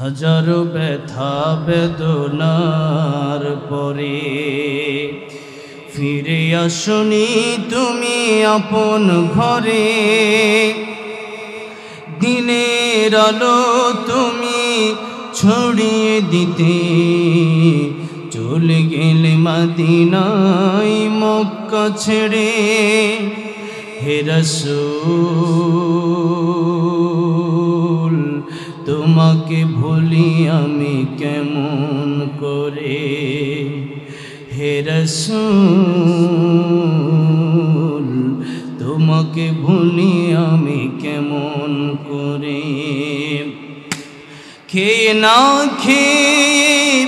হাজারো ব্যথা বেদনার পরে ফিরে আসনি তুমি আপন ঘরে। দিনের আলো তুমি ছড়িয়ে দিতে চলে গেলে মদিনায় মক্কা ছেড়ে। হে রাসূল তোমাকে ভুলি আমি কেমন করে। হে রাসূল তোমাকে ভুলি আমি কেমন করে। খেয়ে না খেয়ে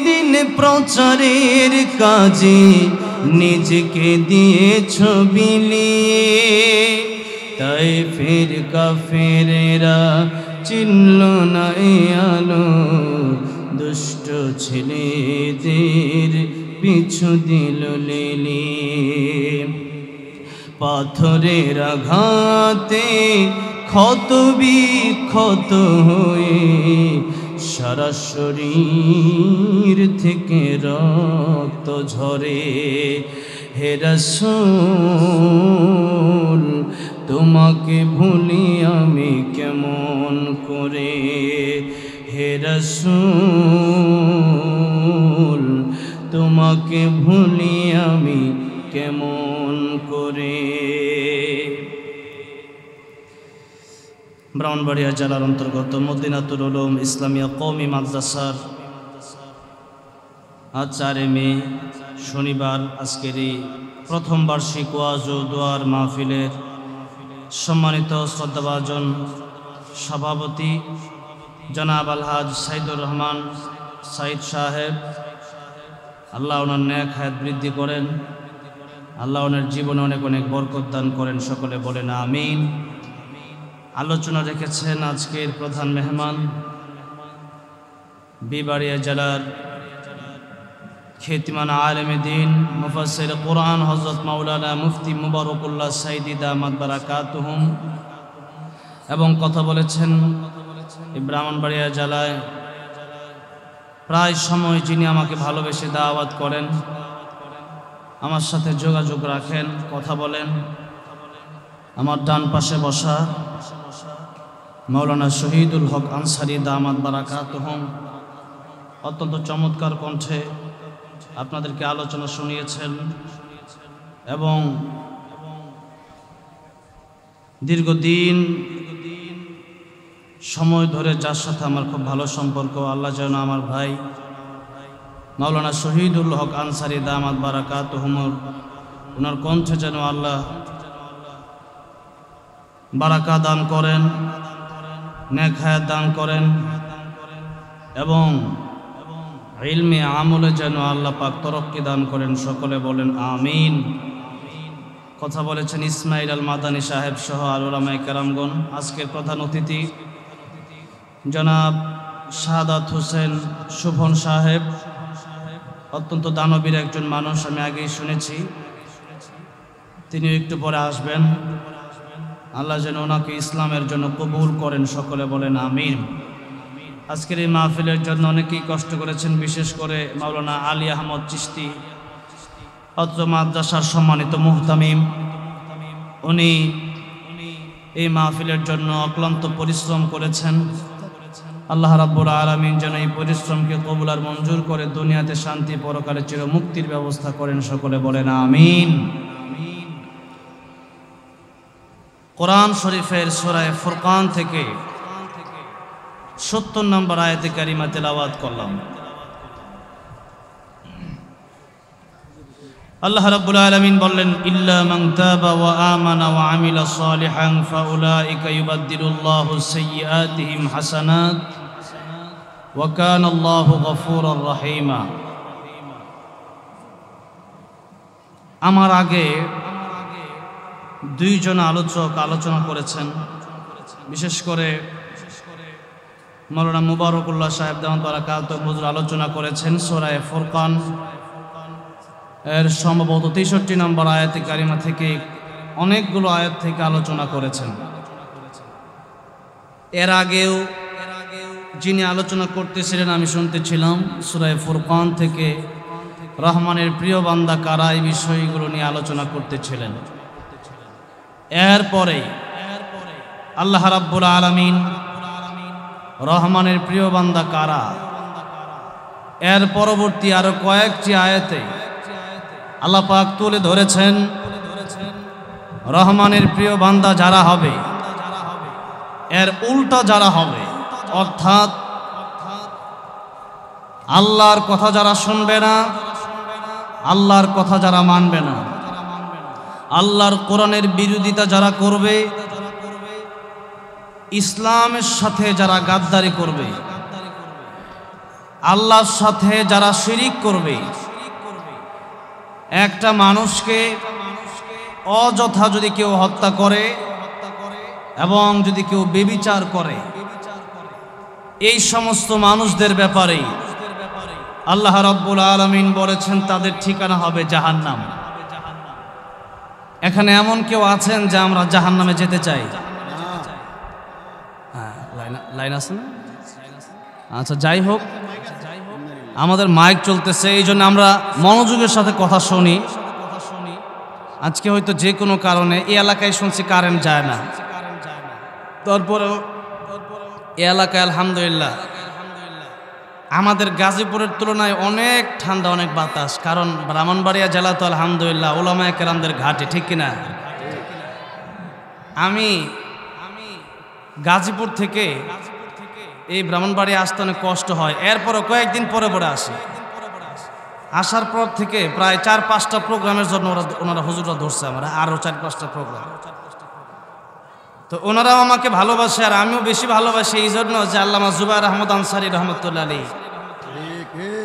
দিন প্রচারের কাজে নিজেকে দিয়েছ বিলিয়ে। তাই ফের কাফেরেরা চিনল না এ আলো, দুষ্ট ছেলেদের পিছু দিল লেলিয়ে। পাথরের আঘাতে ক্ষত বিক্ষত হয়ে সারা শরীর থেকে রক্ত ঝরে। হে রাসূল তোমাকে ভুলি আমি কেমন করে। হে রাসূল তোমাকে ভুলি আমি কেমন করে। ব্রাহ্মণবাড়িয়া জেলার অন্তর্গত মদিনাতুল উলুম ইসলামিয়া কওমি মাদ্রাসার আজ 4 মে শনিবার আজকের এই প্রথম বার্ষিক ওয়াজ ও দোয়ার মাহফিলের সম্মানিত শ্রদ্ধাভাজন সভাপতি জনাব আলহাজ সাইদুর রহমান সাইদ সাহেব, আল্লাহ ওনার নেক হায়াত বৃদ্ধি করেন, আল্লাহ ওনার জীবনে অনেক অনেক বরকত দান করেন, সকলে বলেন আমিন। আলোচনা রেখেছেন আজকের প্রধান মেহমান বিবাড়িয়া জেলার খ্যাতিমান আলেমে দ্বীন মুফাসসির কুরআন হযরত মাওলানা মুফতি মুবারকুল্লাহ সাইদি দামাত বারাকাতুহুম, এবং কথা বলেছেন ব্রাহ্মণবাড়িয়া জেলায় প্রায় সময় যিনি আমাকে ভালোবেসে দাওয়াত করেন, আমার সাথে যোগাযোগ রাখেন, কথা বলেন, আমার ডান পাশে বসা মাওলানা শহীদুল হক আনসারী দামাত বারাকাতুহুম অত্যন্ত চমৎকার কণ্ঠে আপনাদেরকে আলোচনা শুনিয়েছেন এবং দীর্ঘদিন সময় ধরে যার সাথে আমার খুব ভালো সম্পর্ক, আল্লাহ যেন আমার ভাই মাওলানা শহীদুল হক আনসারী দামাত বারাকাতুহুম ওনার কণ্ঠে যেন আল্লাহ বারাকা দান করেন, নেক হায়াত দান করেন এবং ইলমে আমলে যেন আল্লাহ পাক তরক্কি দান করেন, সকলে বলেন আমিন। কথা বলেছেন ইসমাইল আল মাদানী সাহেব সহ আর উলামায়ে কেরামগণ। আজকের প্রধান অতিথি জনাব শাহাদাত হোসেন শোভন সাহেব, অত্যন্ত দানবীর একজন মানুষ, আমি আগেই শুনেছি, তিনিও একটু পরে আসবেন। আল্লাহ যেন ওনাকে ইসলামের জন্য কবুল করেন, সকলে বলেন আমিন। আজকের এই মাহফিলের জন্য অনেকেই কষ্ট করেছেন, বিশেষ করে মাওলানা আলী আহমদ চিশতি অত্র মাদ্রাসার সম্মানিত মুহতামিম, উনি এই মাহফিলের জন্য অক্লান্ত পরিশ্রম করেছেন। আল্লাহ রাব্বুল আলামিন যেন এই পরিশ্রমকে কবুল আর মঞ্জুর করে দুনিয়াতে শান্তি, পরকালে চির মুক্তির ব্যবস্থা করেন, সকলে বলেন আমিন। কোরআন শরীফের সূরা ফুরকান থেকে 70 নম্বর আয়াতে কারিমা তেলাওয়াত করলাম। আল্লাহ রাব্বুল আলামিন বললেন, ইল্লা মান তাবা ওয়া আমানা ওয়া আমিলা সালিহান ফাউলাইকা ইউবাদদিলুল্লাহু সাইয়্যাতিহিম হাসানাত ওয়া কানাল্লাহু গফুরুর রহিমা। আমার আগে দুইজন আলোচক আলোচনা করেছেন, বিশেষ করে মাওলানা মুবারকুল্লাহ সাহেব দামাত বারাকাতুহু হুজুর আলোচনা করেছেন সূরা ফুরকান এর সম্ভবত 63 নম্বর আয়াতে কারিমা থেকে অনেকগুলো আয়াত থেকে আলোচনা করেছেন। এর আগেও যিনি আলোচনা করতেছিলেন আমি শুনতেছিলাম সূরা ফুরকান থেকে রহমানের প্রিয় বান্দা কারা এই বিষয়গুলো নিয়ে আলোচনা করতেছিলেন। এরপরে আল্লাহ রাব্বুল আলামিন রহমানের প্রিয় বান্দা কারা এর পরবর্তী আরো কয়েকটি আয়াতে আল্লাহ পাক তুলে ধরেছেন রহমানের প্রিয় বান্দা যারা হবে এর উল্টা যারা হবে, অর্থাৎ আল্লাহর কথা যারা শুনবে না, আল্লাহর কথা যারা মানবে না, আল্লাহর কোরআনের বিরোধিতা যারা করবে, ইসলামের সাথে যারা গাদ্দারি করবে, আল্লাহর সাথে যারা শিরিক করবে, একটা মানুষকে অযথা যদি কেউ হত্যা করে এবং যদি কেউ ব্যভিচার করে, এই সমস্ত মানুষদের ব্যাপারে আল্লাহ রাব্বুল আলামিন বলেছেন তাদের ঠিকানা হবে জাহান্নাম। এখানে এমন কেউ আছেন যে আমরা জাহান্নামে যেতে চাই? হ্যাঁ, লাইন আছে না? আচ্ছা, যাই হোক, আমাদের মাইক চলতেছে, এই জন্য আমরা মনোযোগের সাথে কথা শুনি। আজকে হয়তো যে কোনো কারণে এই এলাকায় শুনছি কারেন্ট যায় না, তারপরেও এই এলাকায় আলহামদুলিল্লাহ আমাদের গাজীপুরের তুলনায় অনেক ঠান্ডা, অনেক বাতাস, কারণ ব্রাহ্মণবাড়িয়া জেলা তো আলহামদুলিল্লাহ উলামায়ে কেরামদের ঘাটে, ঠিক কিনা? আমি গাজীপুর থেকে এই ব্রাহ্মণবাড়িয়া আসতে অনেক কষ্ট হয়, এরপরও কয়েকদিন পরে পরে আসি। আসার পর থেকে প্রায় 4-5টা প্রোগ্রামের জন্য ওনারা হুজুররা ধরছে, আমরা আরও 4-5টা প্রোগ্রাম। তো ওনারাও আমাকে ভালোবাসে আর আমিও বেশি ভালোবাসি, এই জন্য যে আল্লামা জুবায়ের আহমদ আনসারী রহমতুল্লাহ আলাইহি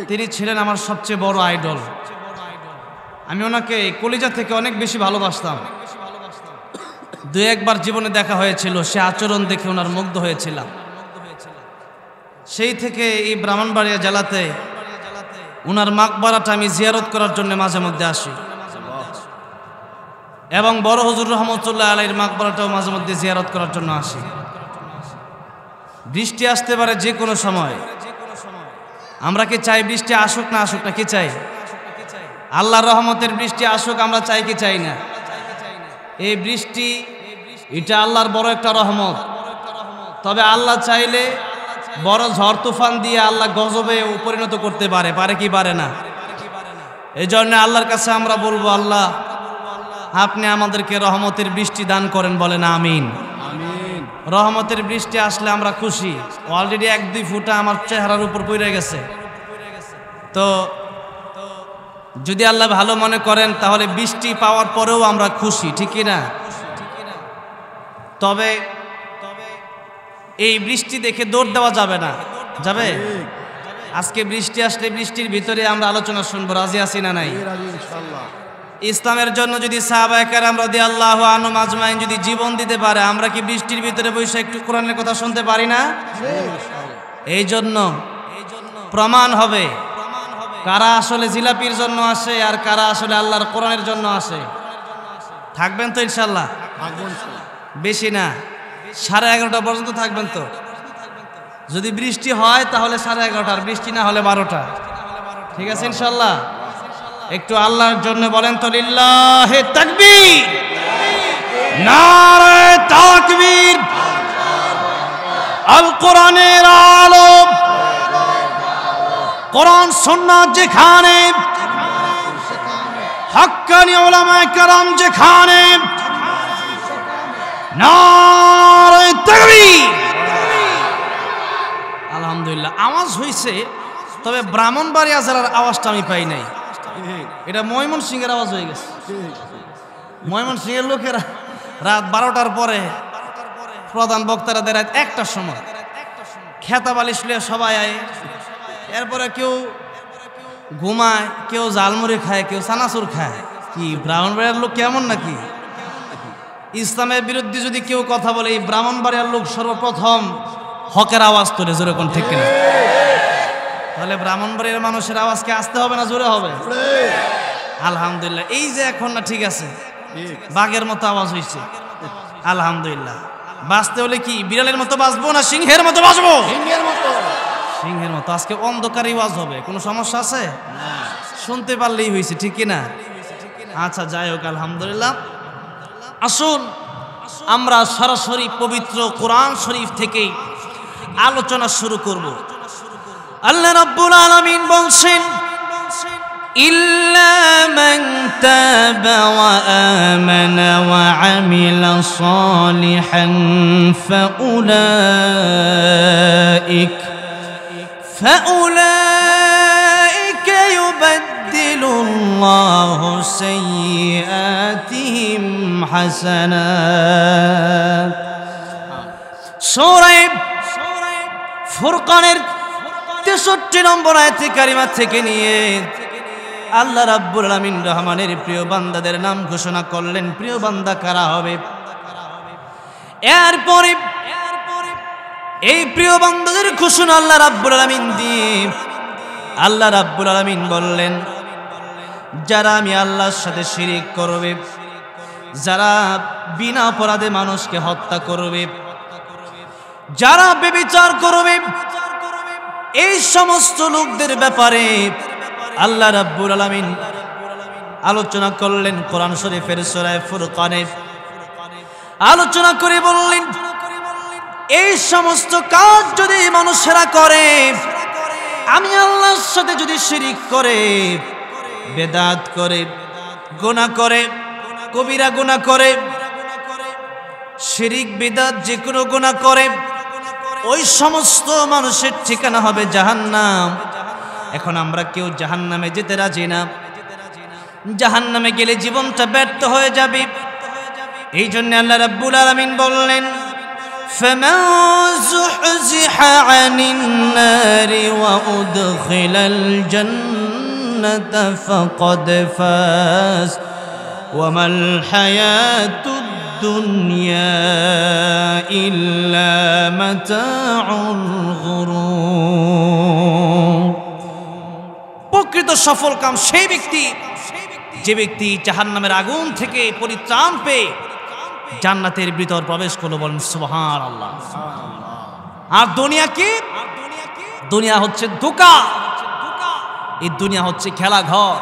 তিনি ছিলেন আমার সবচেয়ে বড় আইডল। আমি ওনাকে কলিজা থেকে অনেক বেশি ভালোবাসতাম। 2-1বার জীবনে দেখা হয়েছিল, সে আচরণ দেখে ওনার মুগ্ধ হয়েছিলাম। সেই থেকে এই ব্রাহ্মণবাড়িয়া জেলাতে ওনার মাকবারাটা আমি জিয়ারত করার জন্য মাঝে মধ্যে আসি, এবং বড় হুজুর রহমতুল্লাহ আলাইহির মাকবারাটাও মাঝে মধ্যে জিয়ারত করার জন্য আসি। বৃষ্টি আসতে পারে যে কোনো সময়, আমরা কি চাই বৃষ্টি আসুক না আসুক না? কি চাই? আল্লাহর রহমতের বৃষ্টি আসুক, আমরা চাই কি চাই না? এই বৃষ্টি এটা আল্লাহর বড় একটা রহমত, তবে আল্লাহ চাইলে বড় ঝড় তুফান দিয়ে আল্লাহ গজবে পরিণত করতে পারে, পারে কি পারে না? এই জন্য আল্লাহর কাছে আমরা বলবো, আল্লাহ আপনি আমাদেরকে রহমতের বৃষ্টি দান করেন, বলেন আমিন। রহমতের বৃষ্টি আসলে আমরা খুশি। অলরেডি 1-2 ফুটা আমার চেহারার উপর পড়ে গেছে, তো যদি আল্লাহ ভালো মনে করেন তাহলে বৃষ্টি পাওয়ার পরেও আমরা খুশি, ঠিক না? তবে এই বৃষ্টি দেখে দৌড় দেওয়া যাবে না, যাবে? আজকে বৃষ্টি আসলে বৃষ্টির ভিতরে আমরা আলোচনা শুনবো, রাজি আছি না নাই? ইসলামের জন্য যদি সাহাবায়ে কেরাম রাদিয়াল্লাহু আনহুম আজমাইন যদি জীবন দিতে পারে, আমরা কি বৃষ্টির ভিতরে বসে একটু কোরআনের কথা শুনতে পারি না? এই জন্য প্রমাণ হবে কারা আসলে জিলাপির জন্য আসে আর কারা আসলে আল্লাহর কোরআনের জন্য আসে। থাকবেন তো ইনশাআল্লাহ? বেশি না, 11:30 পর্যন্ত থাকবেন তো? যদি বৃষ্টি হয় তাহলে 11:30, আর বৃষ্টি না হলে 12টা, ঠিক আছে ইনশাআল্লাহ? একটু আল্লাহর জন্য বলেন তো লিল্লাহে তাকবীর, নারে তাকবীর। আল কোরআনের আলো, কোরআন সুন্নাত যেখানে, হাক্কানি উলামায়ে কেরাম যেখানে, নারে তাকবীর। আলহামদুলিল্লাহ, আওয়াজ হয়েছে, তবে ব্রাহ্মণবাড়িয়া জেলার আওয়াজটা আমি পাই নাই। এটা ময়মনসিংহের আওয়াজ হয়ে গেছে। ময়মনসিংহের লোকেরা রাত 12টার পরে, প্রধান বক্তারা দেয় রাত 1টার সময়, খেতা বালিশ লিয়ে সবাই আয়, এরপরে কেউ ঘুমায়, কেউ জালমুড়ি খায়, কেউ চানাচুর খায়। কি ব্রাহ্মণবাড়িয়ার লোক কেমন নাকি? ইসলামের বিরুদ্ধে যদি কেউ কথা বলে, এই ব্রাহ্মণবাড়িয়ার লোক সর্বপ্রথম হকের আওয়াজ তোলে, জোরে কোন ঠিক কিনা? তাহলে ব্রাহ্মণবাড়িয়ার মানুষের আওয়াজকে আসতে হবে না জোরে হবে? আলহামদুলিল্লাহ, এই যে এখন না, ঠিক আছে, বাঘের মতো আওয়াজ হয়েছে, আলহামদুলিল্লাহ। বাঁচতে হলে কি বিড়ালের মতো বাঁচবো না সিংহের মতো বাঁচবো? সিংহের মতো। সিংহের মতো। আজকে অন্ধকারই ওয়াজ হবে, কোনো সমস্যা আছে? শুনতে পারলেই হয়েছে, ঠিক কি না? আচ্ছা, যাই হোক, আলহামদুলিল্লাহ। আসুন আমরা সরাসরি পবিত্র কোরআন শরীফ থেকে আলোচনা শুরু করব। আল্লাহ রাব্বুল আলামিন বলছেন, ইল্লা মান তাবা ওয়া আমানা ওয়া আমিলা সালিহান ফাউলাইকা ইউবাদদিলুল্লাহু সাইয়্যাতিহিম হাসানাত। সূরা ফুরকানের 63 নম্বর আয়াতে কারিমা থেকে নিয়ে আল্লাহ রাব্বুল আলামিন রহমানের প্রিয় বান্দাদের নাম ঘোষণা করলেন। প্রিয় বান্দা কারা হবে? এরপরে এই প্রিয় বান্দাদের ঘোষণা আল্লাহ রাব্বুল আলামিন দিয়ে আল্লাহ রাব্বুল আলামিন বললেন, যারা আমি আল্লাহর সাথে শিরিক করবে, যারা বিনা অপরাধে মানুষকে হত্যা করবে, যারা ব্যভিচার করবে, এই সমস্ত লোকদের ব্যাপারে আল্লাহ রাব্বুল আলামিন আলোচনা করলেন কোরআন শরীফের সূরা ফুরকানে। আলোচনা করে বললেন, এই সমস্ত কাজ যদি মানুষেরা করে, আমি আল্লাহর সাথে যদি শিরিক করে, বেদাত করে, গুনাহ করে, কবিরা গুনাহ করে, শিরিক বিদআত যে কোনো গুনাহ করে, ওই সমস্ত মানুষের ঠিকানা হবে জাহান্নাম। এখন আমরা কেউ জাহান্নামে যেতে রাজি না। জাহান্নামে গেলে জীবনটা ব্যর্থ হয়ে যাবে। এই জন্য আল্লাহ রাব্বুল আলামিন বললেন, ফামান যুহজিহা আনিন নারি ওয়া উদখিলাল জান্নাতা ফাকাদ ফাজ ওয়া মাল হায়াতুদ দুনিয়া ইল্লা মাতাউল গুরুর। প্রকৃত সফল কাম সেই ব্যক্তি যে ব্যক্তি জাহান্নামের আগুন থেকে পরিত্রাণ পেয়ে জান্নাতের ভিতর প্রবেশ করলো। বলেন সুবহানাল্লাহ। আর দুনিয়া কি? দুনিয়া হচ্ছে ধোঁকা। এই দুনিয়া হচ্ছে খেলাঘর।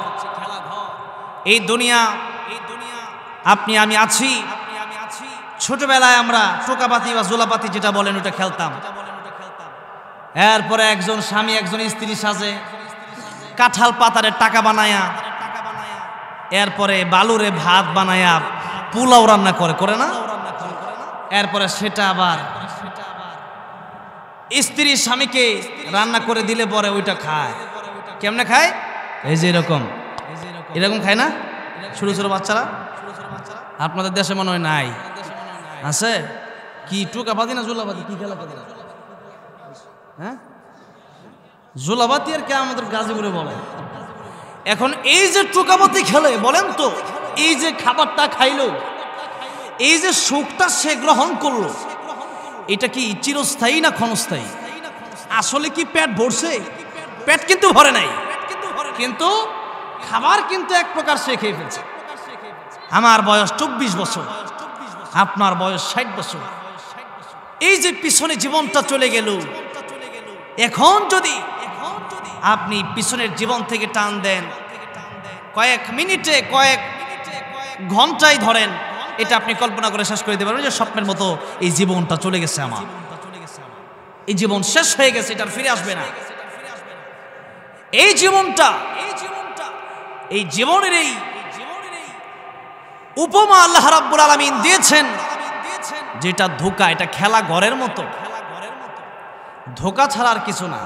এই দুনিয়া আপনি আমি আছি। ছোটবেলায় আমরা টোকাপাতি বা জোলাপাতি যেটা বলেন ওটা খেলতাম। এরপরে একজন স্বামী একজন স্ত্রী সাজে, কাঁঠাল পাতারে টাকা বানায়া, এরপরে বালুরে ভাত বানায়া পোলাও রান্না করে না? এরপরে সেটা আবার স্ত্রী স্বামীকে রান্না করে দিলে পরে ওইটা খায়। কেমনে খায়? এই যে এরকম খায় না ছোট ছোট বাচ্চারা? আপনাদের দেশে মনে হয় নাই, আছে? কি টোকাপাতি না জোলাপাতি? কি খেলা? হ্যাঁ, জোলাপাতি আর কে আমাদের গাজীপুরে বলে। এখন এই যে টোকাপাতি খেলে, বলেন তো, এই যে খাবারটা খাইলো, এই যে সুখটা সে গ্রহণ করলো, এটা কি চিরস্থায়ী না ক্ষণস্থায়ী? আসলে কি পেট ভরছে? পেট কিন্তু ভরে নাই, কিন্তু খাবার কিন্তু এক প্রকার সে খেয়ে ফেলছে। আমার বয়স 24 বছর, আপনার বয়স 60 বছর। এই যে পিছনে জীবনটা চলে গেল, এখন যদি আপনি পিছনের জীবন থেকে টান দেন, কয়েক মিনিটে কয়েক ঘন্টায় ধরেন, এটা আপনি কল্পনা করে শেষ করে দিতে পারবেন যে স্বপ্নের মতো এই জীবনটা চলে গেছে আমার, এই জীবন শেষ হয়ে গেছে, এটা ফিরে আসবে না। এই জীবনের এই উপমা আল্লাহ রাব্বুল আলামিন দিয়েছেন, যেটা ধোঁকা, এটা খেলা ঘরের মতো। ধোঁকা ছাড়া আর কিছু না।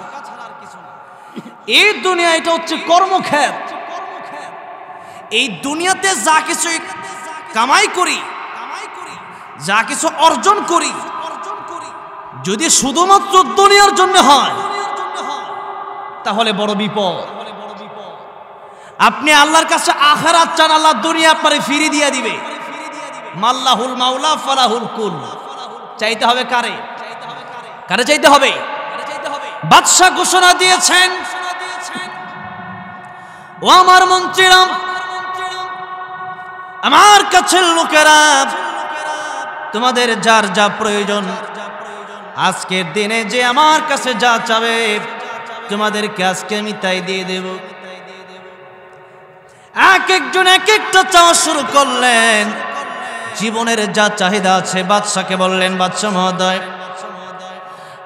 এই দুনিয়া এটা হচ্ছে কর্মক্ষেত। এই দুনিয়াতে যা কিছু কামাই করি, যা কিছু অর্জন করি, যদি শুধুমাত্র দুনিয়ার জন্য হয় তাহলে বড় বিপদ। আপনি আল্লাহর কাছে আখিরাত চান, আল্লাহ দুনিয়া আপনারে ফিরিয়ে দিয়ে দিবে। মাল্লাহুল মাওলা ফালাহুল কুল। চাইতে হবে কারে? কারে চাইতে হবে? বাদশা ঘোষণা দিয়েছেন, ও আমার মন্ত্রীরা, আমার কাছের লোকেরা, তোমাদের যার যা প্রয়োজন আজকের দিনে যে আমার কাছে যা চাবে তোমাদেরকে আজকে আমি তাই দিয়ে দেব। এক একজন এক একটা চাওয়া শুরু করলেন। জীবনের যা চাহিদা আছে বাদশাকে বললেন, বাদশা মহোদয়,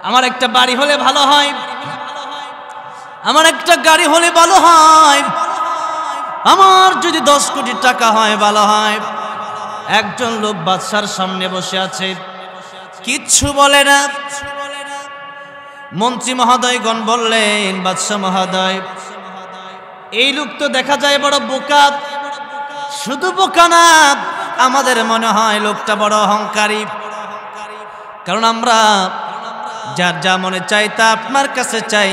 আমার একটা বাড়ি হলে ভালো হয়, আমার একটা গাড়ি হলে ভালো হয়, আমার যদি 10 কোটি টাকা হয় ভালো হয়। একজন লোক বাদশার সামনে বসে আছে, কিচ্ছু বলে না। মন্ত্রী মহোদয়গণ বললেন, বাদশা মহোদয়, এই লোক তো দেখা যায় বড় বোকা। শুধু বোকা না, আমাদের মনে হয় লোকটা বড় অহংকারী। কারণ আমরা যার যা মনে চাই তা আপনার কাছে চাই,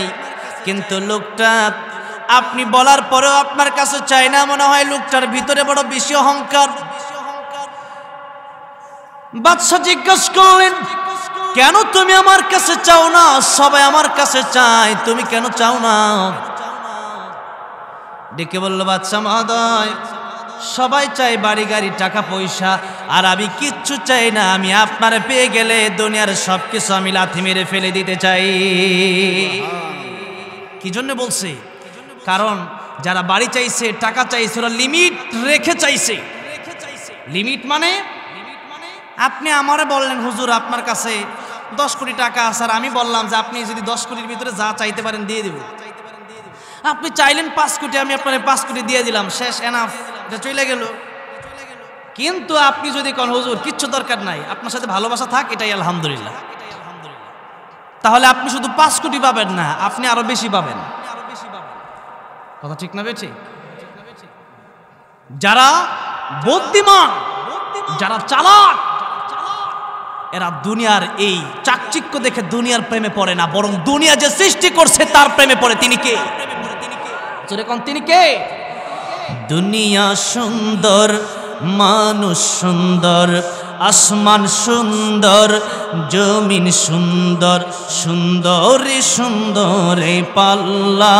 কিন্তু লোকটা আপনি বলার পরেও আপনার কাছে চাই না, মনে হয় লোকটার ভিতরে বড় বেশি অহংকার। বাদশা জিজ্ঞাসা করলেন, কেন তুমি আমার কাছে চাও না? সবাই আমার কাছে চায়, তুমি কেন চাও না? ডেকে বলল, বাদশা মহোদয়, সবাই চাই বাড়ি গাড়ি টাকা পয়সা, আর আমি কিচ্ছু চাই না। আমি আপনারে পেয়ে গেলে দুনিয়ার সবকিছু আমি লাথি মেরে ফেলে দিতে চাই। কি জন্য বলছে? কারণ যারা বাড়ি চাইছে, টাকা চাইছে, ওরা লিমিট রেখে চাইছে। লিমিট মানে আপনি আমারে বললেন, হুজুর আপনার কাছে 10 কোটি টাকা আছে, আর আমি বললাম যে আপনি যদি 10 কোটির ভিতরে যা চাইতে পারেন দিয়ে দেব। আপনি চাইলেন 5 কোটি, আমি আপনার 5 কোটি দিয়ে দিলাম, শেষ, এনাফ, এটা চলে গেল। কিন্তু আপনি যদি কোন হুজুর কিচ্ছু দরকার নাই, আপনার সাথে ভালোবাসা থাক, এটাই আলহামদুলিল্লাহ, তাহলে আপনি শুধু 5 কোটি পাবেন না, আপনি আরো বেশি পাবেন। কথা ঠিক না বেঠিক? যারা বুদ্ধিমান, যারা চালাক, এরা দুনিয়ার এই চাকচিক্য দেখে দুনিয়ার প্রেমে পড়ে না, বরং দুনিয়া যে সৃষ্টি করছে তার প্রেমে পড়ে। তিনি কে? তিনি কে? দুনিয়া সুন্দর, মানুষ সুন্দর, আসমান সুন্দর, জমিন সুন্দর, সুন্দরে সুন্দরে পাল্লা,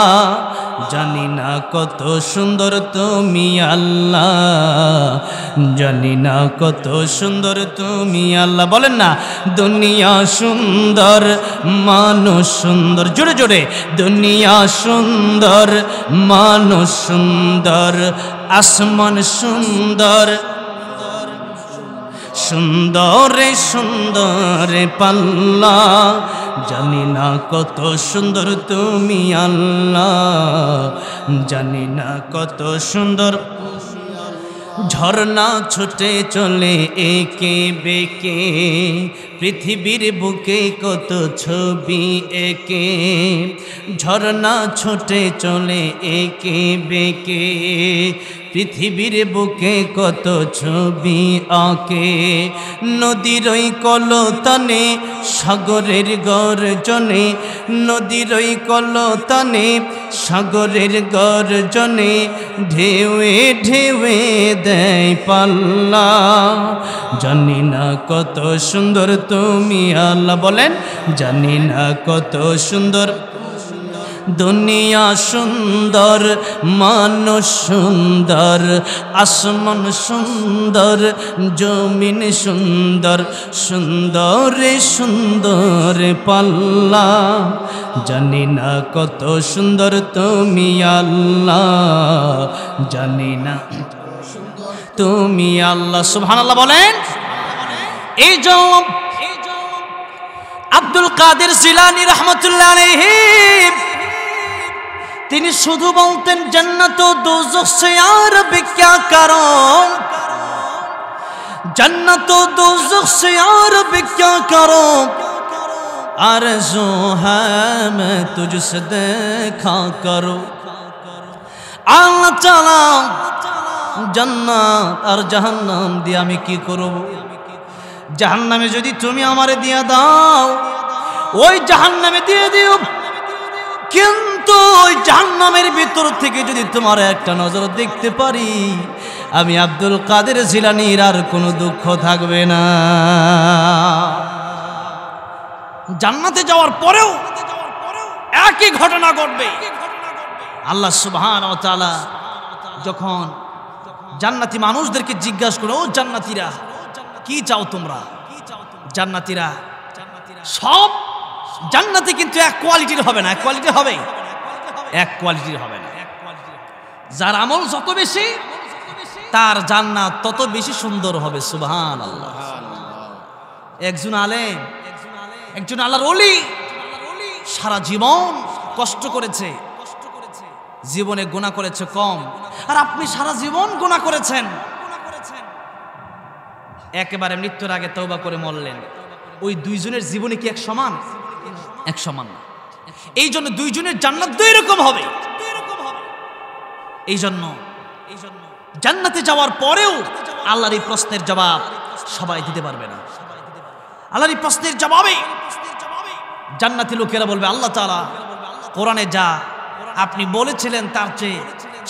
জানি না কত সুন্দর তুমি আল্লাহ, জানি না কত সুন্দর তুমি আল্লাহ। বলেন না, দুনিয়া সুন্দর, মানুষ সুন্দর, জোরে জোরে, দুনিয়া সুন্দর, মানুষ সুন্দর, আসমান সুন্দর, সুন্দরে সুন্দরে পাল্লা, জানি না কত সুন্দর তুমি আল্লাহ, জানি না কত সুন্দর। ঝর্ণা ছুটে চলে একে বেঁকে, পৃথিবীর বুকে কত ছবি একে, ঝর্ণা ছুটে চলে একে বেঁকে, পৃথিবীর বুকে কত ছবি আঁকে। নদীর ওই কলতানে, সাগরের গর্জনে, নদীর ওই কলতানে, সাগরের গর্জনে, ঢেউয়ে ঢেউয়ে দেয় পাল্লা, জানি না কত সুন্দর তুমি আল্লাহ। বলেন, জানি না কত সুন্দর। দুনিয়া সুন্দর, মানুষ সুন্দর, আসমান সুন্দর, জমিন সুন্দর, সুন্দরে সুন্দরে পাল্লা, জানি না কত সুন্দর তুমি আল্লাহ, জানি না তুমি আল্লাহ। সুবহানাল্লাহ বলেন। এই জন্য আব্দুল কাদের জিলানী রাহমাতুল্লাহ আলাইহি তিনি শুধু বলতেন, জান্নাত ও দোজখ সে আর বে ক্যা করো, জান্নাত ও দোজখ সে আর বে ক্যা করো, আরজু হ্যায় मैं तुझसे देखा करो। আল্লাহ তাআলা জান্নাত আর জাহান্নাম দিয়ে আমি কি করব? জাহান্নামে যদি তুমি আমারে দিয়া দাও, ওই জাহান্নামে দিয়ে দিও, কিন্তু ওই জাহান্নামের ভিতর থেকে যদি তোমার একটা নজর দেখতে পারি, আমি আব্দুল কাদের জিলানীর আর কোনো দুঃখ থাকবে না। জান্নাতে যাওয়ার পরেও একই ঘটনা ঘটবে। আল্লাহ সুবহানাহু ওয়া তাআলা যখন জান্নাতি মানুষদেরকে জিজ্ঞাসা করো, ও জান্নাতীরা কি চাও তোমরা? জান্নাতীরা সব জান্নাতি কিন্তু এক কোয়ালিটির হবে না, এক কোয়ালিটি হবে, এক কোয়ালিটির হবে না। যার আমল যত বেশি তার জান্নাত তত বেশি সুন্দর হবে। সুবহানাল্লাহ। একজন আলেম, একজন আল্লাহর ওলি সারা জীবন কষ্ট করেছে, জীবনে গুনাহ করেছে কম, আর আপনি সারা জীবন গুনাহ করেছেন, একেবারে মৃত্যুর আগে তওবা করে মরলেন। ওই দুইজনের জীবনে কি এক সমান? এক সমান না। এই জন্য দুইজনের জান্নাত দুই রকম হবে। এই জন্য জান্নাতে যাওয়ার পরেও আল্লাহর এই প্রশ্নের জবাব সবাই দিতে পারবে না। আল্লাহর এই প্রশ্নের জবাবে জান্নাতি লোকেরা বলবে, আল্লাহ তাআলা কোরআনে যা আপনি বলেছিলেন তার চেয়ে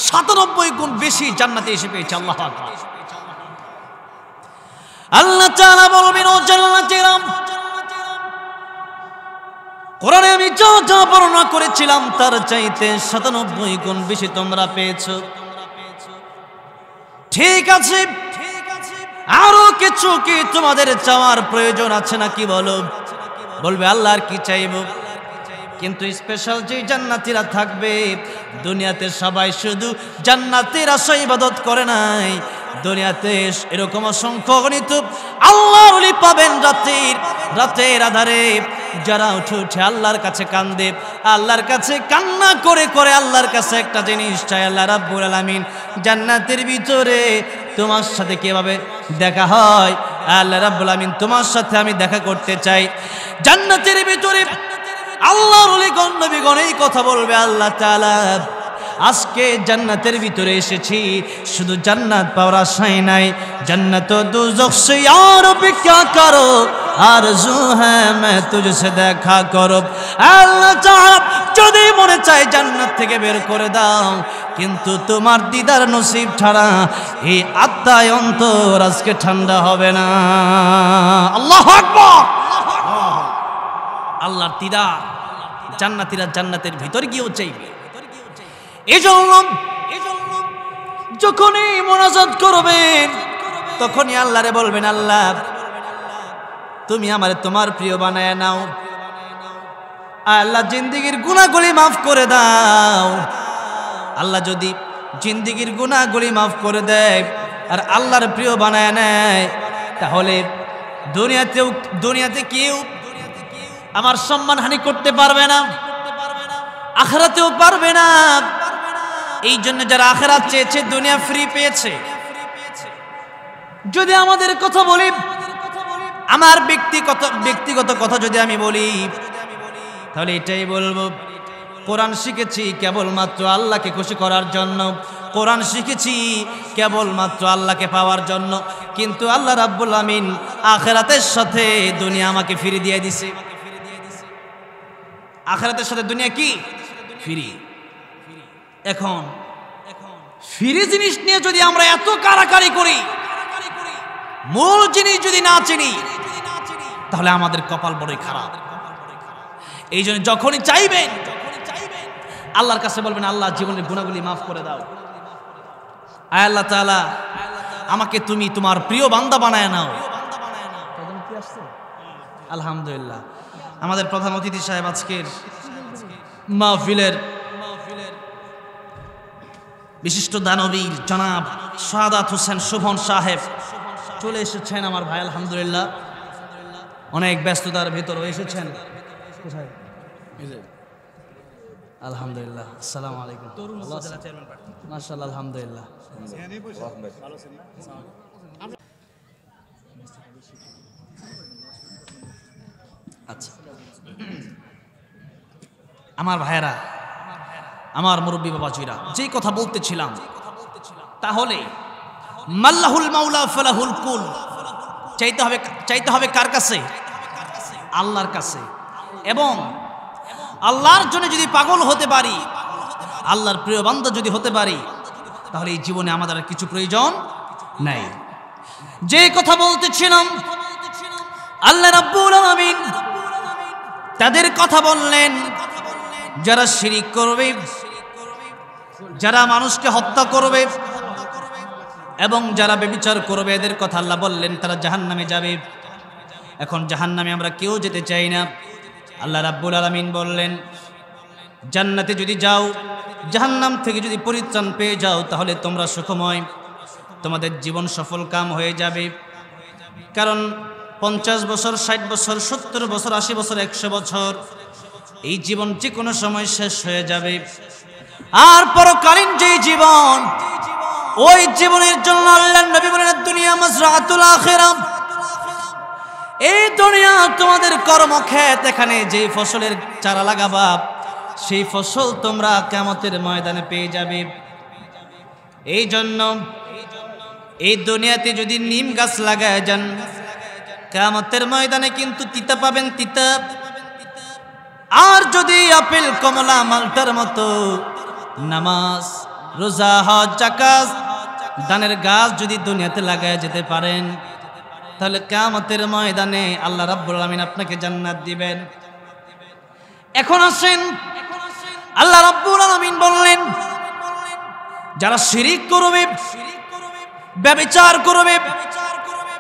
৯৭ গুণ বেশি জান্নাতে এসে পেয়েছে। আল্লাহু আকবার। আল্লাহ তাআলা বলবেন, ও জান্নাতীরা, কোরআনে আমি যা যা বর্ণনা করেছিলাম তার চাইতে ৯৭ গুণ বেশি তোমরা পেয়েছো। ঠিক আছে, আরো কিছু কি তোমাদের চাওয়ার প্রয়োজন আছে নাকি বলো? বলবে, আল্লাহ আর কি চাইবো? কিন্তু স্পেশাল যে জান্নাতীরা থাকবে, দুনিয়াতে সবাই শুধু জান্নাতের আশায় ইবাদত করে নাই, দুনিয়াতে এরকম অসংখ্য গণিত আল্লাহর ওলি পাবেন রাতের আধারে যারা উঠে উঠে আল্লাহর কাছে কান্দে, আল্লাহর কাছে কান্না করে করে আল্লাহর কাছে একটা জিনিস চাই, আল্লাহ রাব্বুল আলামিন জান্নাতের ভিতরে তোমার সাথে কিভাবে দেখা হয়, আল্লাহ রাব্বুল আলামিন তোমার সাথে আমি দেখা করতে চাই। জান্নাতের ভিতরে আল্লাহর ওলিগণ নবীগণ এই কথা বলবে, আল্লাহ তাআলা আজকে জান্নাতের ভিতরে এসেছি, শুধু জান্নাত পাওয়ার আশায় নাই, জান্নাত ও দোজখ সে আর অপেক্ষা করো, আরজু হ্যাঁ मैं तुझसे দেখা করব। আল্লাহ তাআলা যদি মনে চায় জান্নাত থেকে বের করে দাও, কিন্তু তোমার দিদার নসিব ছাড়া এই আত্মায় অন্তর আজকে ঠান্ডা হবে না। আল্লাহু আকবার। আল্লাহর দিদার জান্নাতীরা জান্নাতের ভিতর গিয়েও চাইবে। এজন্য যখনই মুনাজাত করবেন তখনই আল্লাহরে বলবেন, আল্লাহ তুমি আমারে তোমার প্রিয় বানায় নাও, আল্লাহ জিন্দেগীর গুনাহগুলি মাফ করে দাও। আল্লাহ যদি জিন্দেগীর গুনাহগুলি মাফ করে দেয় আর আল্লাহর প্রিয় বানায় নেয়, তাহলে দুনিয়াতে কেউ আমার সম্মান হানি করতে পারবে না, আখিরাতেও পারবে না। এই জন্য যারা আখিরাত চেয়েছে দুনিয়া ফ্রি পেয়েছে। যদি আমাদের কথা বলি, আমার ব্যক্তিগত কথা যদি আমি বলি, তাহলে এটাই বলবো, কোরআন শিখেছি কেবলমাত্র আল্লাহকে খুশি করার জন্য, কোরআন শিখেছি কেবলমাত্র আল্লাহকে পাওয়ার জন্য, কিন্তু আল্লাহ রাব্বুল আমিন আখিরাতের সাথে দুনিয়া আমাকে ফ্রি দিয়ে দিছে। আখিরাতের সাথে দুনিয়া কি ফ্রি। এখন ফ্রি জিনিস নিয়ে যদি আমরা এত কারাকারি করি, মূল জিনিস যদি না চিনি, তাহলে আমাদের কপাল বড়ই খারাপ। এই জন্য যখনই চাইবেন আল্লাহর কাছে বলবেন, আল্লাহ জীবনের গুনাহগুলি মাফ করে দাও, আয় আল্লাহ তাআলা আমাকে তুমি তোমার প্রিয় বান্দা বানায় নাও। আলহামদুলিল্লাহ, আমাদের প্রধান অতিথি সাহেব আজকের মাহফিলের বিশিষ্ট দানবীর জনাব শাহাদাত হোসেন শোভন সাহেব চলে এসেছেন। আমার ভাই আলহামদুলিল্লাহ অনেক ব্যস্ততার ভিতরে এসেছেন। আলহামদুলিল্লাহ, আসসালামু আলাইকুম। মাশাআল্লাহ, আলহামদুলিল্লাহ। আচ্ছা, আমার ভাইয়েরা, আমার মুরব্বী বাবাজিরা, যেই কথা বলতেছিলাম, তাহলে মাল্লাহুল মাওলা ফালাহুল কুল চাইতে হবে কার কাছে? আল্লাহর কাছে। এবং আল্লাহর জন্য যদি পাগল হতে পারি, আল্লাহর প্রিয় বান্দা যদি হতে পারি, তাহলে এই জীবনে আমাদের আর কিছু প্রয়োজন নাই। যে কথা বলতেছিলাম, আল্লাহ রাব্বুল আলামিন তাদের কথা বললেন যারা শিরিক করবে, যারা মানুষকে হত্যা করবে এবং যারা ব্যভিচার করবে, এদের কথা আল্লাহ বললেন তারা জাহান্নামে যাবে। এখন জাহান্নামে আমরা কেউ যেতে চাই না। আল্লাহ রাব্বুল আলামিন বললেন, জান্নাতে যদি যাও, জাহান্নাম থেকে যদি পরিত্রাণ পেয়ে যাও, তাহলে তোমরা সুখময়, তোমাদের জীবন সফল কাম হয়ে যাবে। কারণ 50 বছর, 60 বছর, 70 বছর, 80 বছর, 100 বছর, এই জীবন যে কোনো সময় শেষ হয়ে যাবে। আর পরকালীন যে জীবন, ওই জীবনের জন্য আল্লাহর নবী বলেন, দুনিয়া মাজরাতুল আখিরাহ, এই দুনিয়া তোমাদের কর্মক্ষেত। এখানে যে ফসলের চারা লাগাবা, সেই ফসল তোমরা কিয়ামতের ময়দানে পেয়ে যাবে। এই জন্য এই দুনিয়াতে যদি নিম গাছ লাগায় যান, কিয়ামতের ময়দানে কিন্তু তিতা পাবেন, তিতা। আর যদি আপেল, কমলা, মালটার মতো নামাজ, রোজা, হজ, যাকাত, দানের গাছ যদি দুনিয়াতে লাগায় যেতে পারেন, তাহলে কিয়ামতের ময়দানে আল্লাহ রাব্বুল আলামিন আপনাকে জান্নাত দিবেন। এখন আসেন, আল্লাহ রাব্বুল আলামিন বললেন, যারা শিরিক করবে, ব্যভিচার করবে,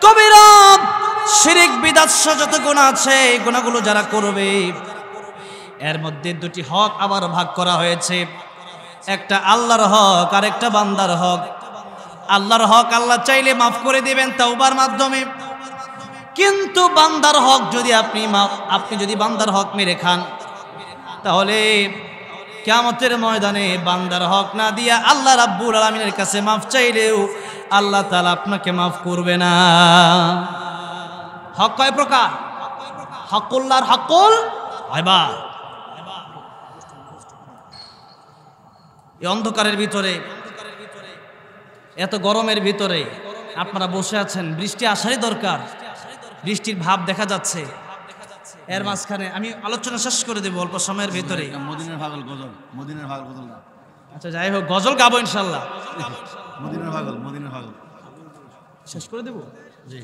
কবিরা শিরিক বিদআত যত গুনাহ আছে, এই গুনাহগুলো যারা করবে, এর মধ্যে দুটি হক আবার ভাগ করা হয়েছে। একটা আল্লাহর হক আর একটা বান্দার হক। আল্লাহর হক আল্লাহ চাইলে মাফ করে দিবেন তাওবার মাধ্যমে, কিন্তু বান্দার হক যদি আপনি যদি বান্দার হক মেরে খান, তাহলে কিয়ামতের ময়দানে বান্দার হক না দিয়া আল্লাহ রাব্বুল আলামিনের কাছে মাফ চাইলেও আল্লাহ তাআলা আপনাকে মাফ করবে না। হক কয় প্রকার? হকুল্লাহর হকুল ইবাদ। এই অন্ধকারের ভিতরে, এত গরমের ভিতরে আপনারা বসে আছেন, বৃষ্টি আসারই দরকার, বৃষ্টির ভাব দেখা যাচ্ছে। এর মাঝখানে আমি আলোচনা শেষ করে দেবো অল্প সময়ের ভিতরে। মদিনার পাগল গজল, মদিনার পাগল গজল। আচ্ছা যাই হোক, গজল গাবো ইনশাল্লাহ। মদিনার পাগল, মদিনার পাগল শেষ করে দেবো জি।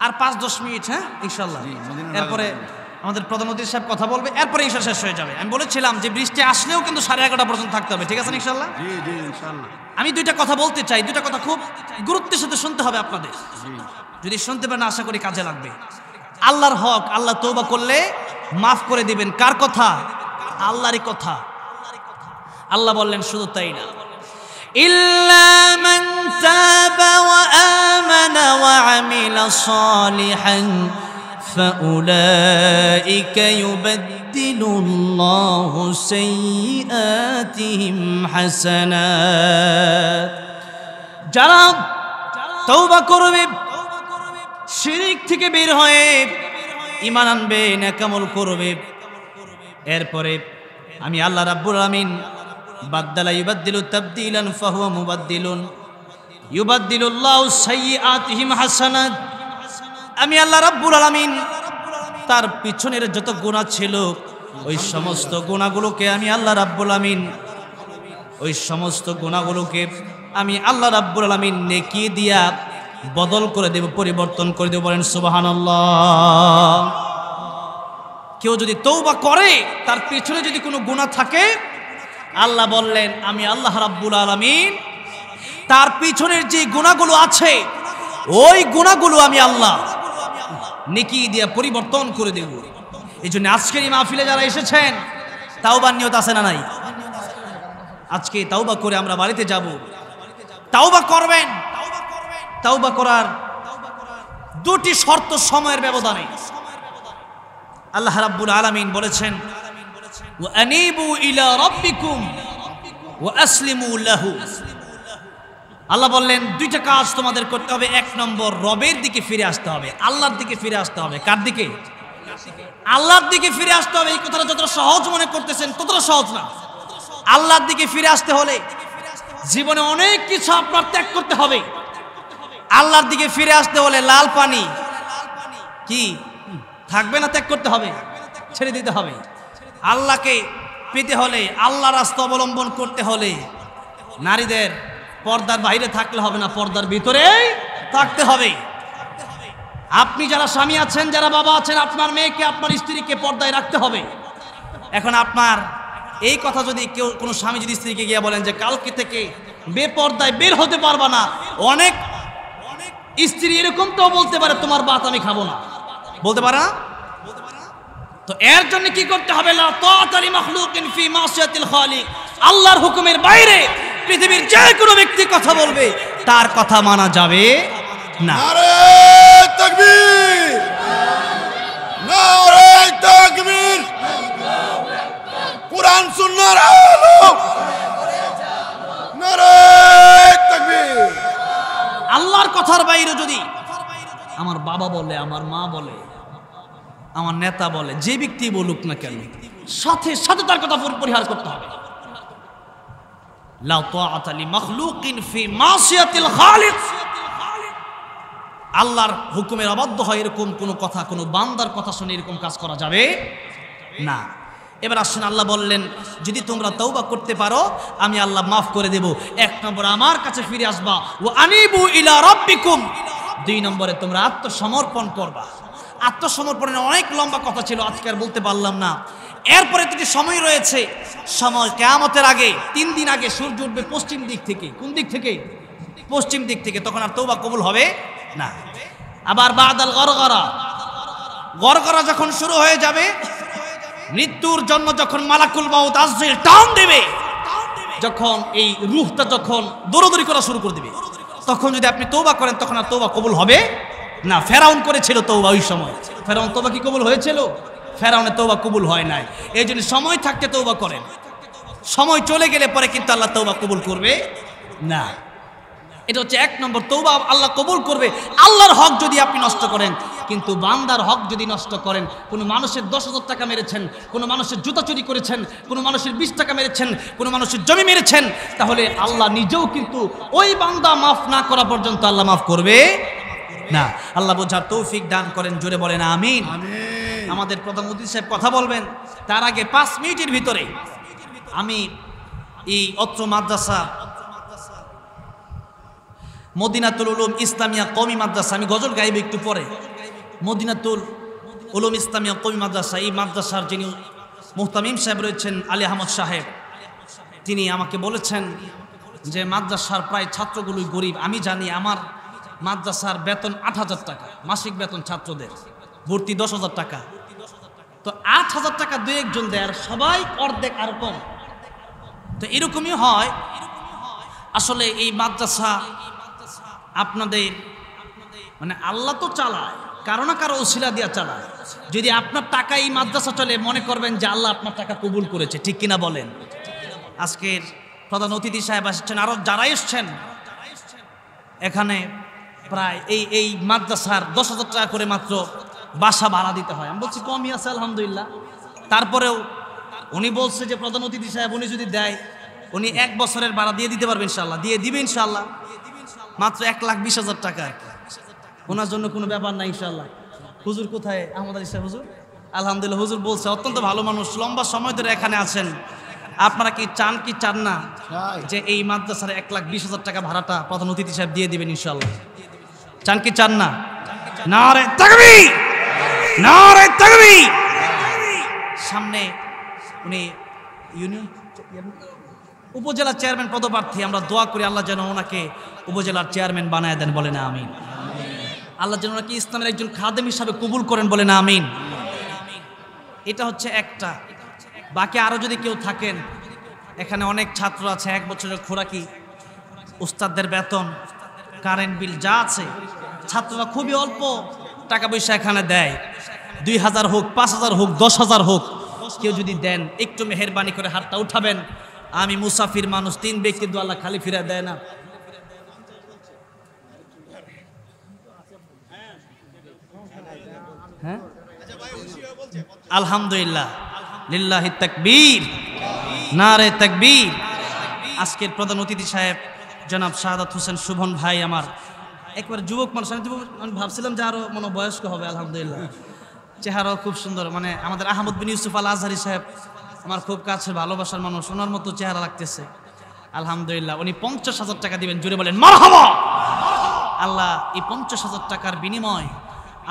আর 5-10 মিনিট, হ্যাঁ ইনশাল্লাহ। এরপরে আমাদের প্রধানমন্ত্রী সাহেব কথা বলবে, এরপরে ইনশাল্লাহ শেষ হয়ে যাবে। আমি বলেছিলাম যে বৃষ্টি আসলেও কিন্তু 11:30 পর্যন্ত থাকতে হবে, ঠিক আছে ইনশাল্লাহ? জি জি ইনশাআল্লাহ। আমি দুইটা কথা বলতে চাই, দুইটা কথা খুব গুরুত্বের সাথে শুনতে হবে আপনাদের। জি যদি শুনতে পারেন আশা করি কাজে লাগবে। আল্লাহর হক, আল্লাহ তওবা করলে মাফ করে দিবেন। কার কথা? আল্লাহরই কথা। আল্লাহ বললেন শুধু তাই না, ইল্লা মান তাবা ওয়া আমানা ওয়া আমিলা সালিহান ফাউলাইকা ইউবাদদিলুল্লাহু সাইয়্যাতিহিম হাসানাত। যারা তওবা করবে, শিরিক থেকে বের হয়ে ঈমান আনবে, নেক আমল করবে, এরপরে আমি আল্লাহ রাব্বুল আলামিন বাদদালা ইউবাদদিলু তাবদীলান ফাহুয়া মুবাদদিলুন ইউবাদদিলুল্লাহু সাইয়্যাতিহিম হাসানাত। আমি আল্লাহ রাব্বুল আলামিন তার পিছনের যত গুনাহ ছিল, ওই সমস্ত গুনাহগুলোকে আমি আল্লাহ রাব্বুল আলামিন, ওই সমস্ত গুনাহগুলোকে আমি আল্লাহ রাব্বুল আলামিন নেকি দিয়া বদল করে দেব, পরিবর্তন করে দেব। বলেন সুবহানাল্লাহ। কেউ যদি তওবা করে, তার পিছনে যদি কোনো গুনাহ থাকে, আল্লাহ বললেন আমি আল্লাহ রাব্বুল আলামিন তার পিছনের যে গুনাহগুলো আছে, ওই গুনাহগুলো আমি আল্লাহ নেকি দিয়ে পরিবর্তন করে দেব। এই জন্য আজকের এই মাহফিলে যারা এসেছেন, তাওবার নিয়ত আছে না নাই? আজকে তাওবা করে আমরা বাড়িতে যাব। তাওবা করবেন। তাওবা করার দুটি শর্ত সময়ের ব্যবধানে। আল্লাহ রাব্বুল আলামিন বলেছেন, ওয়া আনিবু ইলা রাব্বিকুম ওয়া আসলিমু লাহু। আল্লাহ বললেন দুইটা কাজ তোমাদের করতে হবে। 1 নম্বর, রবের দিকে ফিরে আসতে হবে, আল্লাহর দিকে ফিরে আসতে হবে। কার দিকে? আল্লাহর দিকে ফিরে আসতে হবে। এই কথাটা যতটা সহজ মনে করতেছেন, ততটা সহজ না। আল্লাহর দিকে ফিরে আসতে হলে জীবনে অনেক কিছু আপনার ত্যাগ করতে হবে। আল্লাহর দিকে ফিরে আসতে হলে লাল পানি কি থাকবে না, ত্যাগ করতে হবে, ছেড়ে দিতে হবে। আল্লাহকে পেতে হলে, আল্লাহর রাস্তা অবলম্বন করতে হলে নারীদের পর্দার বাইরে থাকলে হবে না, পর্দার ভিতরেই থাকতে হবে। আপনি যারা স্বামী আছেন, যারা বাবা আছেন, আপনার মেয়েকে, আপনার স্ত্রীকে পর্দায় রাখতে হবে। এখন আপনার এই কথা যদি কেউ, কোনো স্বামী যদি স্ত্রীকে গিয়ে বলেন যে কালকে থেকে বেপর্দায় বের হতে পারবা না, অনেক স্ত্রী এরকম তো বলতে পারে তোমার ভাত আমি খাবো না, বলতে পারে না? তো এর জন্য কি করতে হবে? লা তাআতা লি মাখলুকিন ফি মাসিয়াতিল খালিক। আল্লাহর হুকুমের বাইরে পৃথিবীর যে কোনো ব্যক্তি কথা বলবে তার কথা মানা যাবে না। নারে তাকবীর, নারে তাকবীর, কুরআন সুন্নাহর আলো, নারে তাকবীর। আল্লাহর কথার বাইরে যদি আমার বাবা বলে, আমার মা বলে, আমার নেতা বলে, যে ব্যক্তি বলুক না কেন, সাথে সাথে তার কথা পরিহার করতে হবে। লা তাআতা লি মাখলুকিন ফি মাসিয়াতিল খালিক। আল্লাহর হুকুমের অবাধ্য হয় এরকম কোনো কথা, কোনো বান্দার কথা শুনে এরকম কাজ করা যাবে না। এবার আসুন, আল্লাহ বললেন যদি তোমরা তওবা করতে পারো আমি আল্লাহ মাফ করে দেব। এক নম্বর আমার কাছে ফিরে আসবা, ওয়া আনিবু ইলা রাব্বিকুম। দুই নম্বরে তোমরা আত্মসমর্পণ করবা। আত্মসমর্পণের অনেক লম্বা কথা ছিল, আজকে আর বলতে পারলাম না। এরপরে যদি সময় রয়েছে, সময় কিয়ামতের আগে 3 দিন আগে সূর্য উঠবে পশ্চিম দিক থেকে। কোন দিক থেকে? পশ্চিম দিক থেকে। তখন আর তওবা কবুল হবে না। আবার বাদাল গরগরা, গরগরা যখন শুরু হয়ে যাবে, মৃত্যুর জন্য যখন মালাকুল মাউত আজরাইল টান দেবে, যখন এই রূহটা যখন দৌড়াদৌড়ি করা শুরু করে দেবে, তখন যদি আপনি তওবা করেন তখন আর তওবা কবুল হবে না। ফেরাউন করেছিল তওবা ওই সময়। ফেরাউন তওবা কি কবুল হয়েছিল? ফেরাউনের তওবা কবুল হয় নাই। এই জন্য সময় থাকতে তওবা করেন, সময় চলে গেলে পরে কিন্তু আল্লাহ তওবা কবুল করবে না। এটা হচ্ছে 1 নম্বর, তওবা আল্লাহ কবুল করবে আল্লাহর হক যদি আপনি নষ্ট করেন। কিন্তু বান্দার হক যদি নষ্ট করেন, কোনো মানুষের 10,000 টাকা মেরেছেন, কোনো মানুষের জুতা চুরি করেছেন, কোনো মানুষের 20 টাকা মেরেছেন, কোনো মানুষের জমি মেরেছেন, তাহলে আল্লাহ নিজেও কিন্তু ওই বান্দা মাফ না করা পর্যন্ত আল্লাহ মাফ করবে না। আল্লাহ বোঝার তৌফিক দান করেন, জোরে বলেন আমিন। আমাদের প্রধানমন্ত্রী সাহেব কথা বলবেন, তার আগে 5 মিনিটের ভিতরে আমি এই অত্র মাদ্রাসা মদিনাতুল উলুম ইসলামিয়া কওমি মাদ্রাসা, আমি গজল গাইব একটু পরে। মদিনাতুল উলুম ইসলামিয়া কওমি মাদ্রাসা, এই মাদ্রাসার যিনি মুহতামিম সাহেব রয়েছেন আলী আহমদ সাহেব, তিনি আমাকে বলেছেন যে মাদ্রাসার প্রায় ছাত্রগুলোই গরিব। আমি জানি আমার মাদ্রাসার বেতন 8,000 টাকা, মাসিক বেতন ছাত্রদের, ভর্তি 10,000 টাকা। তো 8,000 টাকা 2-1 জন দেয়, আর সবাই অর্ধেক আর কম। তো এরকমই হয়। আসলে এই মাদ্রাসা আপনাদের মানে আল্লাহ তো চালায়, কারো না কারো ওসিলা দিয়া চালায়। যদি আপনার টাকা এই মাদ্রাসা চলে, মনে করবেন যে আল্লাহ আপনার টাকা কবুল করেছে, ঠিক কিনা বলেন? আজকের প্রধান অতিথি সাহেব আসছেন, আরো যারা এসছেন এখানে, প্রায় এই মাদ্রাসার 10,000 টাকা করে মাত্র বাসা ভাড়া দিতে হয়। আমি বলছি কমই আছে আলহামদুলিল্লাহ। তারপরেও উনি বলছে যে প্রধান অতিথি সাহেব উনি যদি দেয়, উনি 1 বছরের ভাড়া দিয়ে দিতে পারবে ইনশাল্লাহ, দিয়ে দিবে ইনশাল্লাহ। মাত্র 1,20,000 টাকা, ওনার জন্য কোনো ব্যাপার না ইনশাল্লাহ। হুজুর কোথায়? আহমদ আলী সাহেব হুজুর, আলহামদুলিল্লাহ হুজুর বলছে অত্যন্ত ভালো মানুষ, লম্বা সময় ধরে এখানে আছেন। আপনারা কি চান না যে এই মাদ্রাসার 1,20,000 টাকা ভাড়াটা প্রধান অতিথি সাহেব দিয়ে দিবেন ইনশাল্লাহ? চান কি চান না? নারে তাকবীর, নারে তাকবীর। সামনে উনি ইউনিয়ন উপজেলা চেয়ারম্যান পদপ্রার্থী, আমরা দোয়া করি আল্লাহ যেন ওনাকে উপজেলার চেয়ারম্যান বানায় দেন, বলে না আমিন। আল্লাহ যেন ওনাকে ইসলামের একজন খাদেম হিসাবে কবুল করেন, বলে না আমিন। এটা হচ্ছে একটা। বাকি আরো যদি কেউ থাকেন, এখানে অনেক ছাত্র আছে, 1 বছরের খোরাকি, উস্তাদদের বেতন, কারেন্ট বিল যা আছে, ছাত্ররা খুবই অল্প টাকা পয়সা এখানে দেয়। 2,000 হোক, 5,000 হোক, 10,000 হোক, কেউ যদি দেন একটু মেহেরবানি করে হাতটা উঠাবেন। আমি মুসাফির মানুষ, 3 ব্যক্তি আল্লাহ খালি ফিরে দেয় না। হ্যাঁ আলহামদুলিল্লাহ, লিল্লাহি তাকবীর, নারে তাকবীর। আজকের প্রধান অতিথি সাহেব জনাব শাহাদাত হোসেন সুবন ভাই, আমার একবার যুবক মানুষ, আমি ভাবছিলাম যে আরো মনে বয়স্ক হবে, আলহামদুলিল্লাহ চেহারাও খুব সুন্দর। মানে আমাদের আহমদ বিন ইউসুফ আল আজহারি সাহেব আমার খুব কাছে, ভালোবাসার মানুষ, ওনার মতো চেহারা লাগতেছে আলহামদুলিল্লাহ। উনি 50,000 টাকা দিবেন, জুড়ে বলেন মারহাবা। আল্লাহ এই 50,000 টাকার বিনিময়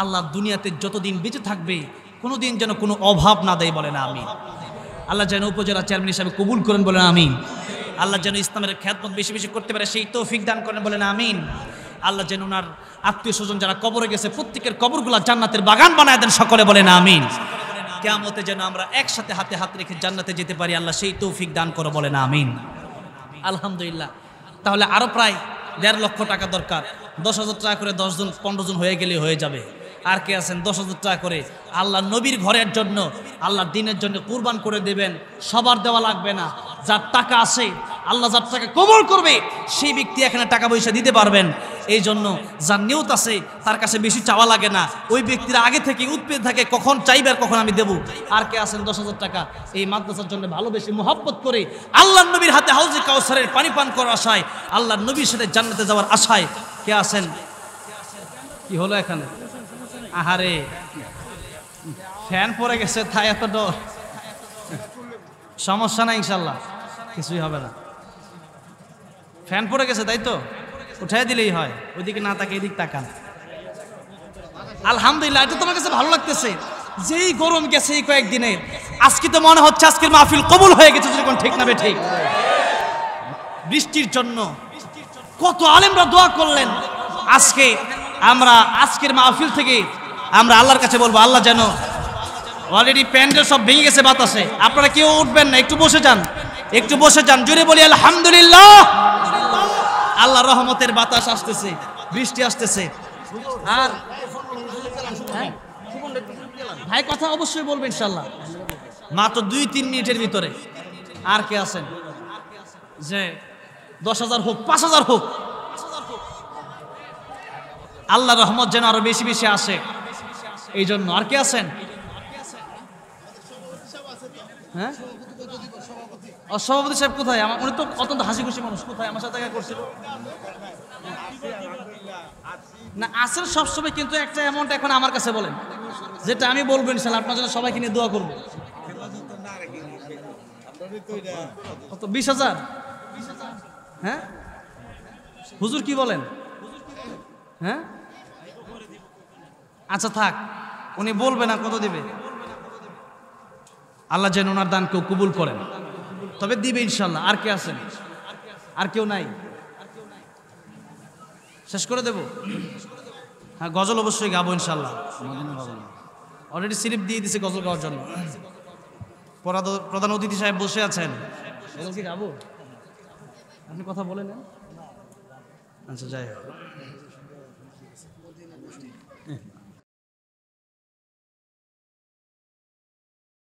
আল্লাহ দুনিয়াতে যতদিন বেঁচে থাকবে কোনোদিন যেন কোনো অভাব না দেয়, বলেন আমিন। আল্লাহ যেন উপজেলা চেয়ারম্যান হিসাবে কবুল করেন, বলেন আমিন। আল্লাহ যেন ইসলামের খ্যাতমত বেশি বেশি করতে পারে সেই তৌফিক দান করেন, বলেন আমিন। আল্লাহ যেন ওনার আত্মীয় স্বজন যারা কবরে গেছে প্রত্যেকের কবরগুলা জান্নাতের বাগান বানায় দেন, সকলে বলেন আমিন। কিয়ামতে যেন আমরা একসাথে হাতে হাত রেখে জান্নাতে যেতে পারি, আল্লাহ সেই তৌফিক দান করো, বলেন আমিন। আলহামদুলিল্লাহ, তাহলে আরো প্রায় 1.5 লক্ষ টাকা দরকার। 10,000 টাকা করে 10 জন 15 জন হয়ে গেলে হয়ে যাবে। আর কে আছেন 10,000 টাকা করে আল্লাহ নবীর ঘরের জন্য, আল্লাহর দিনের জন্য কুরবান করে দেবেন? সবার দেওয়া লাগবে না, যার টাকা আছে আল্লাহ যার টাকা কবুল করবে সেই ব্যক্তি এখানে টাকা পয়সা দিতে পারবেন। এই জন্য যার নিয়ত আছে তার কাছে বেশি চাওয়া লাগে না, ওই ব্যক্তিরা আগে থেকে উৎপেদ থাকে কখন চাইবে আর কখন আমি দেব। আর কে আছেন 10,000 টাকা এই মাদ্রাসার জন্য ভালোবেসে মোহাব্বত করে আল্লাহর নবীর হাতে হাউজে কাউসারের পানি পান করার আশায়, আল্লাহর নবীর সাথে জান্নাতে যাওয়ার আশায় কে আছেন? কি হলো এখানে? আহারে ফ্যান পড়ে গেছে, তাই এত ডর। সমস্যা নাই, ইনশাল্লাহ কিছুই হবে না। ফ্যান পড়ে গেছে তাই তো, উঠাই দিলেই হয়। ওইদিকে না তাকে এদিক তাকান। আলহামদুলিল্লাহ, এটা তোমার কাছে ভালো লাগতেছে। যেই গরম গেছে এই কয়েকদিনে, আজকে তো মনে হচ্ছে আজকের মাহফিল কবুল হয়ে গেছে, যখন ঠিক না বে ঠিক। বৃষ্টির জন্য কত আলেমরা দোয়া করলেন। আজকে আমরা আজকের মাহফিল থেকে আমরা আল্লাহর কাছে বলবো, আল্লাহ যেন, অলরেডি প্যান্ডেল সব ভেঙে গেছে বাতাসে, আপনারা কেউ উঠবেন না, একটু বসে যান, একটু বসে যান, জোরে বলি আলহামদুলিল্লাহ। আল্লাহ রহমতের বাতাস আসতেছে, বৃষ্টি আসতেছে। আর ভাই কথা অবশ্যই বলবেন ইনশাল্লাহ, মাত্র 2-3 মিনিটের ভিতরে। আর কে আছেন যে 10,000 হোক 5,000 হোক, আল্লাহ রহমত যেন আরো বেশি বেশি আসে এই জন্য। আর কে আছেন? হ্যাঁ, সভাপতি সাহেব কোথায়? আমার উনি তো অত্যন্ত হাসি খুশি মানুষ, কোথায়? আমার সাথে দেখা করছিল না? আসেন সবসময়, কিন্তু একটা অ্যামাউন্ট এখন আমার কাছে বলেন, যেটা আমি বলবো ইনশাআল্লাহ আপনার জন্য সবাইকে নিয়ে দোয়া করবো। কত? 20,000? হ্যাঁ হুজুর কি বলেন? হ্যাঁ আচ্ছা থাক, উনি বলবে না কত দিবে। আল্লাহ যেন ওনার দান কেউ কবুল করেন, তবে দিবে ইনশাল্লাহ। আর কে আছেন? আর কেউ নাই? শেষ করে দেব? হ্যাঁ, গজল অবশ্যই গাবো ইনশাল্লাহ। অলরেডি স্লিপ দিয়ে দিছে গজল গাওয়ার জন্য। প্রধান অতিথি সাহেব বসে আছেন, গজল কি গাবো? আপনি কথা বলে নেন। আচ্ছা যাই হোক।